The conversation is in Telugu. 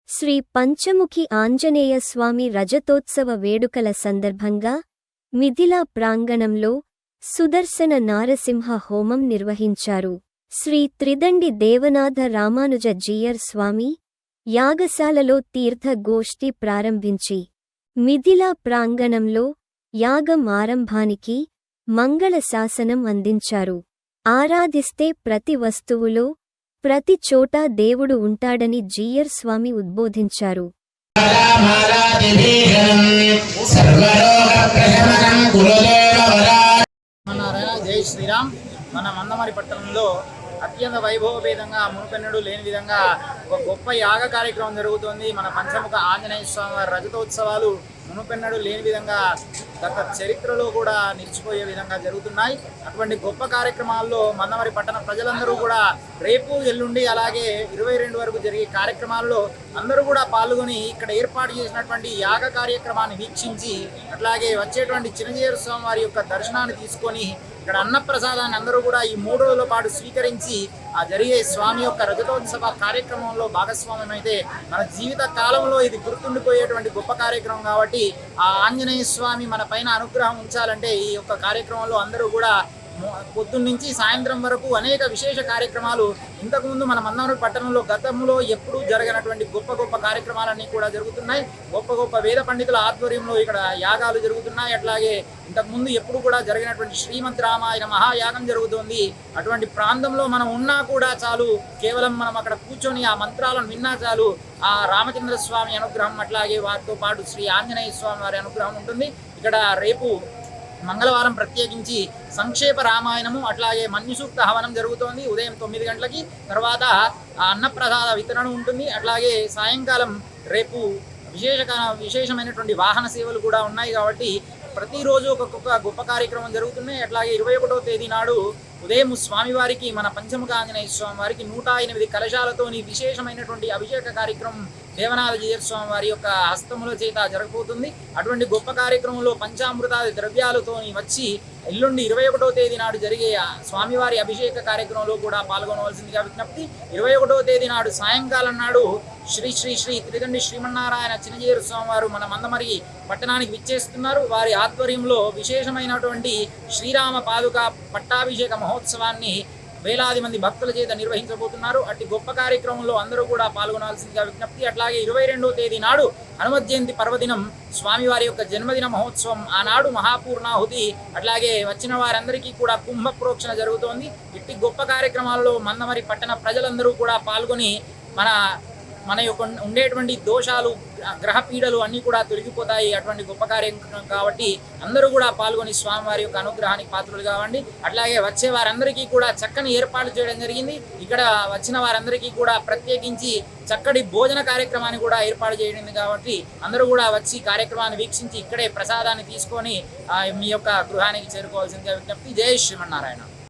శ్రీ పంచముఖి ఆంజనేయ స్వామి రజతోత్సవ వేడుకల సందర్భంగా మిథిలా ప్రాంగణంలో సుదర్శన నారసింహ హోమం నిర్వహించారు. శ్రీ త్రిదండి దేవనాథ రామానుజ జీయర్ స్వామి యాగశాలలో తీర్థ గోష్ఠి ప్రారంభించి మిథిలా ప్రాంగణంలో యాగం ఆరంభానికి మంగళ శాసనం అందించారు. ఆరాధిస్తే ప్రతి వస్తువులో ప్రతి చోటా దేవుడు ఉంటాడని జీయర్ స్వామి ఉద్బోధించారు. జై శ్రీరామ్. మన మందమరి పట్టణంలో అత్యంత వైభవపేతంగా మునుపెన్నడూ లేని విధంగా ఒక గొప్ప యాగ కార్యక్రమం జరుగుతోంది. మన పంచముఖ ఆంజనేయ స్వామి వారి రజతోత్సవాలు మునుపెన్నడూ లేని విధంగా గత చరిత్రలో కూడా నిలిచిపోయే విధంగా జరుగుతున్నాయి. అటువంటి గొప్ప కార్యక్రమాల్లో మందమరి పట్టణ ప్రజలందరూ కూడా రేపు ఎల్లుండి అలాగే 22 వరకు జరిగే కార్యక్రమాల్లో అందరూ కూడా పాల్గొని ఇక్కడ ఏర్పాటు చేసినటువంటి యాగ కార్యక్రమాన్ని వీక్షించి అట్లాగే వచ్చేటువంటి చిన్నజీయర్ స్వామి వారి యొక్క దర్శనాన్ని తీసుకొని ఇక్కడ అన్నప్రసాదాన్ని అందరూ కూడా ఈ 3 రోజుల పాటు స్వీకరించి ఆ జరిగే స్వామి యొక్క రజతోత్సవ కార్యక్రమంలో భాగస్వామ్యం అయితే మన జీవిత కాలంలో ఇది గుర్తుండిపోయేటువంటి గొప్ప కార్యక్రమం. కాబట్టి ఆ ఆంజనేయ స్వామి మన పైన అనుగ్రహం ఉంచాలంటే ఈ యొక్క కార్యక్రమంలో అందరూ కూడా పొద్దున్నుంచి సాయంత్రం వరకు అనేక విశేష కార్యక్రమాలు ఇంతకుముందు మన మందమరి పట్టణంలో గతంలో ఎప్పుడూ జరగనటువంటి గొప్ప గొప్ప కార్యక్రమాలన్నీ కూడా జరుగుతున్నాయి. గొప్ప గొప్ప వేద పండితుల ఆధ్వర్యంలో ఇక్కడ యాగాలు జరుగుతున్నాయి. అట్లాగే ఇంతకుముందు ఎప్పుడు కూడా జరిగినటువంటి శ్రీమద్ రామాయణ మహాయాగం జరుగుతోంది. అటువంటి ప్రాంతంలో మనం ఉన్నా కూడా చాలు, కేవలం మనం అక్కడ కూర్చొని ఆ మంత్రాలను విన్నా చాలు, ఆ రామచంద్ర స్వామి అనుగ్రహం అట్లాగే వారితో పాటు శ్రీ ఆంజనేయ స్వామి వారి అనుగ్రహం ఉంటుంది. ఇక్కడ రేపు మంగళవారం ప్రత్యేకించి సంక్షేప రామాయణము అట్లాగే మన్యుసూక్త హవనం జరుగుతోంది. ఉదయం 9 గంటలకి తర్వాత అన్నప్రసాద వితరణ ఉంటుంది. అట్లాగే సాయంకాలం రేపు విశేషమైనటువంటి వాహన సేవలు కూడా ఉన్నాయి. కాబట్టి ప్రతిరోజు ఒక్కొక్క గొప్ప కార్యక్రమం జరుగుతున్నాయి. అట్లాగే 21వ తేదీ నాడు ఉదయం స్వామివారికి మన పంచముఖ ఆంజనేయ స్వామి వారికి 108 కలశాలతోని విశేషమైనటువంటి అభిషేక కార్యక్రమం దేవనాథ జీయర్ స్వామి వారి యొక్క హస్తముల చేత జరగబోతుంది. అటువంటి గొప్ప కార్యక్రమంలో పంచామృతాది ద్రవ్యాలతోని వచ్చి ఎల్లుండి 21వ తేదీ నాడు జరిగే స్వామివారి అభిషేక కార్యక్రమంలో కూడా పాల్గొనవలసిందిగా విజ్ఞప్తి. 21వ తేదీ నాడు సాయంకాలం నాడు శ్రీ శ్రీ శ్రీ త్రిదండి శ్రీమన్నారాయణ చిన్నజీయర్ స్వామి వారు మన మందమరి పట్టణానికి విచ్చేస్తున్నారు. వారి ఆధ్వర్యంలో విశేషమైనటువంటి శ్రీరామ పాదుక పట్టాభిషేక మహోత్సవాన్ని వేలాది మంది భక్తుల చేత నిర్వహించబోతున్నారు. అట్టి గొప్ప కార్యక్రమంలో అందరూ కూడా పాల్గొనాల్సిందిగా విజ్ఞప్తి. అట్లాగే 22వ తేదీ నాడు హనుమత్ జయంతి పర్వదినం స్వామివారి యొక్క జన్మదిన మహోత్సవం. ఆనాడు మహాపూర్ణాహుతి అట్లాగే వచ్చిన వారందరికీ కూడా కుంభ ప్రోక్షణ జరుగుతోంది. ఇట్టి గొప్ప కార్యక్రమాలలో మందమరి పట్టణ ప్రజలందరూ కూడా పాల్గొని మన యొక్క ఉండేటువంటి దోషాలు గ్రహ పీడలు అన్నీ కూడా తొలగిపోతాయి. అటువంటి గొప్ప కార్యక్రమం కాబట్టి అందరూ కూడా పాల్గొని స్వామివారి యొక్క అనుగ్రహానికి పాత్రలు కావండి. అట్లాగే వచ్చే వారందరికీ కూడా చక్కని ఏర్పాట్లు చేయడం జరిగింది. ఇక్కడ వచ్చిన వారందరికీ కూడా ప్రత్యేకించి చక్కటి భోజన కార్యక్రమాన్ని కూడా ఏర్పాటు చేయడం కాబట్టి అందరూ కూడా వచ్చి కార్యక్రమాన్ని వీక్షించి ఇక్కడే ప్రసాదాన్ని తీసుకొని మీ యొక్క గృహానికి చేరుకోవాల్సిందిగా విజ్ఞప్తి. జై శ్రీమన్నారాయణ.